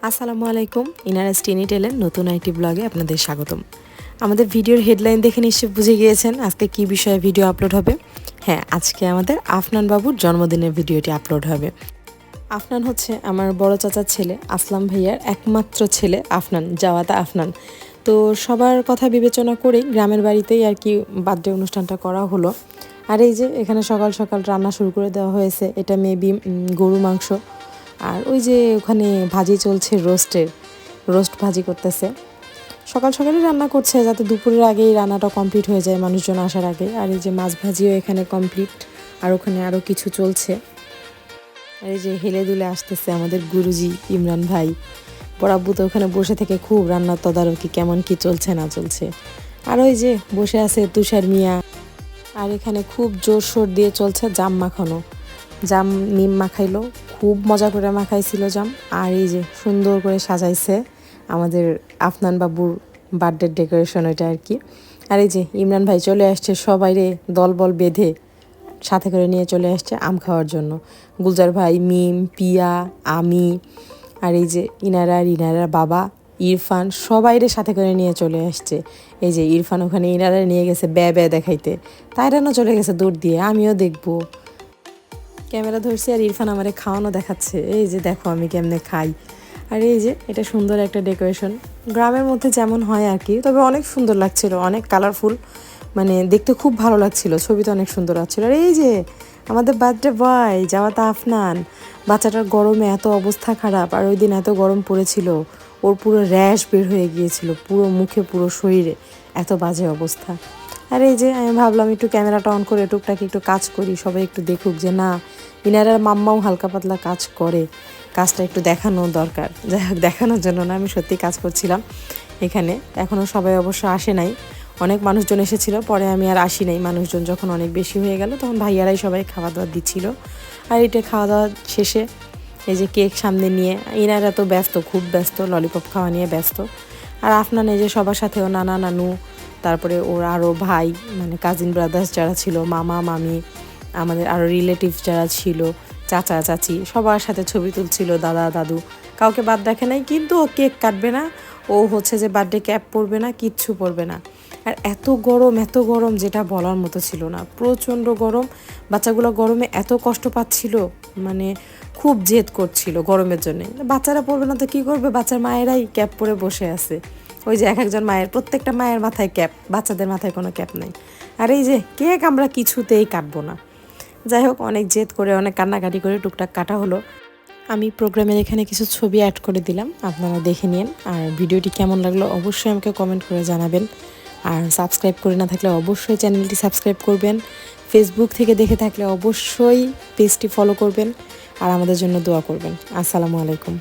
আসসালামু আলাইকুম। ইনারা টিনি টেলের নতুন একটি ব্লগে আপনাদের স্বাগতম। আমাদের ভিডিওর হেডলাইন দেখে নিশ্চয়ই বুঝে গিয়েছেন আজকে কি বিষয়ে ভিডিও আপলোড হবে। হ্যাঁ, আজকে আমাদের আফনান বাবুর জন্মদিনের ভিডিওটি আপলোড হবে। আফনান হচ্ছে আমার বড় চাচার ছেলে, আসলাম ভাইয়ার একমাত্র ছেলে আফনান, জাওয়াতা আফনান। তো সবার কথা বিবেচনা করেই গ্রামের বাড়িতেই আর কি বার্থডে অনুষ্ঠানটা করা হলো। আর এই যে এখানে সকাল সকাল রান্না শুরু করে দেওয়া হয়েছে, এটা মেবি গরু মাংস। আর ওই যে ওখানে ভাজি চলছে, রোস্ট ভাজি করতেছে। সকাল সকালে রান্না করছে যাতে দুপুরের আগেই রান্নাটা কমপ্লিট হয়ে যায় মানুষজন আসার আগে। আর এই যে মাছ ভাজিও এখানে কমপ্লিট, আর ওখানে আরও কিছু চলছে। আর এই যে হেলে দুলে আসতেছে আমাদের গুরুজি ইমরান ভাই। বরাব্বু তো ওখানে বসে থেকে খুব রান্নার তদারকি, কেমন কি চলছে না চলছে। আর ওই যে বসে আছে তুষার মিয়া। আর এখানে খুব জোর সোর দিয়ে চলছে জাম মাখানো। জাম নিম মাখাইলো, খুব মজা করে মাখাইছিল জাম। আর এই যে সুন্দর করে সাজাইছে আমাদের আফনান বাবুর বার্থডে ডেকোরেশন, এটা আর কি। আর এই যে ইমরান ভাই চলে আসছে সবাইরে দলবল বেঁধে সাথে করে নিয়ে চলে আসছে আম খাওয়ার জন্য। গুলজার ভাই, মিম, পিয়া, আমি, আর এই যে ইনারার বাবা ইরফান সবাইরে সাথে করে নিয়ে চলে আসছে। এই যে ইরফান ওখানে ইনারা নিয়ে গেছে ব্যা দেখাইতে, তাইরানো চলে গেছে দূর দিয়ে, আমিও দেখবো। ক্যামেরা ধরছি আর ইরফান আমারে খাওয়ানো দেখাচ্ছে, এই যে দেখো আমি কেমনে খাই। আর এই যে এটা সুন্দর একটা ডেকোরেশন, গ্রামের মধ্যে যেমন হয় আর কি, তবে অনেক সুন্দর লাগছিল, অনেক কালারফুল, মানে দেখতে খুব ভালো লাগছিল, ছবিতে অনেক সুন্দর লাগছিল। আর এই যে আমাদের বার্থডে বয় জাওয়াতা আফনান, বাচ্চাটার গরমে এত অবস্থা খারাপ, আর ওই দিন এত গরম পড়েছিল, ওর পুরো র্যাশ বের হয়ে গিয়েছিল পুরো মুখে পুরো শরীরে, এত বাজে অবস্থা। আর এই যে আমি ভাবলাম একটু ক্যামেরাটা অন করে টুকটাক একটু কাজ করি, সবাই একটু দেখুক যে না, ইনারার মাম্মাও হালকা পাতলা কাজ করে, কাজটা একটু দেখানো দরকার। যাই হোক, দেখানোর জন্য না, আমি সত্যি কাজ করছিলাম এখানে। এখনও সবাই অবশ্য আসে নাই, অনেক মানুষজন এসেছিল, পরে আমি আর আসি নাই। মানুষজন যখন অনেক বেশি হয়ে গেল তখন ভাইয়ারাই সবাই খাওয়া দাওয়া দিচ্ছিল। আর এটা খাওয়া দাওয়া শেষে এই যে কেক সামনে নিয়ে ইনারা তো ব্যস্ত, খুব ব্যস্ত, ললিপপ খাওয়া নিয়ে ব্যস্ত। আর আফনান এই যে সবার সাথে ও নানা নানু, তারপরে ওর আরও ভাই, মানে কাজিন ব্রাদার্স যারা ছিল, মামা মামি, আমাদের আরও রিলেটিভ যারা ছিল, চাচা চাচি, সবার সাথে ছবি তুলছিল, দাদা দাদু, কাউকে বাদ রাখে নাই। কিন্তু ও কেক কাটবে না, ও হচ্ছে যে বার্থডে ক্যাপ পরবে না, কিচ্ছু পরবে না। আর এত গরম যেটা বলার মতো ছিল না, প্রচণ্ড গরম। বাচ্চাগুলো গরমে এত কষ্ট পাচ্ছিল, মানে খুব জেদ করছিল গরমের জন্যে। বাচ্চারা পরবে না তো কী করবে, বাচ্চার মায়েরাই ক্যাপ পরে বসে আছে। ওই যে এক একজন মায়ের, প্রত্যেকটা মায়ের মাথায় ক্যাপ, বাচ্চাদের মাথায় কোনো ক্যাপ নেই। আর এই যে কেক আমরা কিছুতেই কাটবো না। যাই হোক, অনেক জেদ করে অনেক কান্নাকাটি করে টুকটাক কাটা হলো। আমি প্রোগ্রামের এখানে কিছু ছবি অ্যাড করে দিলাম, আপনারা দেখে নিন। আর ভিডিওটি কেমন লাগলো অবশ্যই আমাকে কমেন্ট করে জানাবেন। আর সাবস্ক্রাইব করে না থাকলে অবশ্যই চ্যানেলটি সাবস্ক্রাইব করবেন। ফেসবুক থেকে দেখে থাকলে অবশ্যই পেজটি ফলো করবেন আর আমাদের জন্য দোয়া করবেন। আসসালামু আলাইকুম।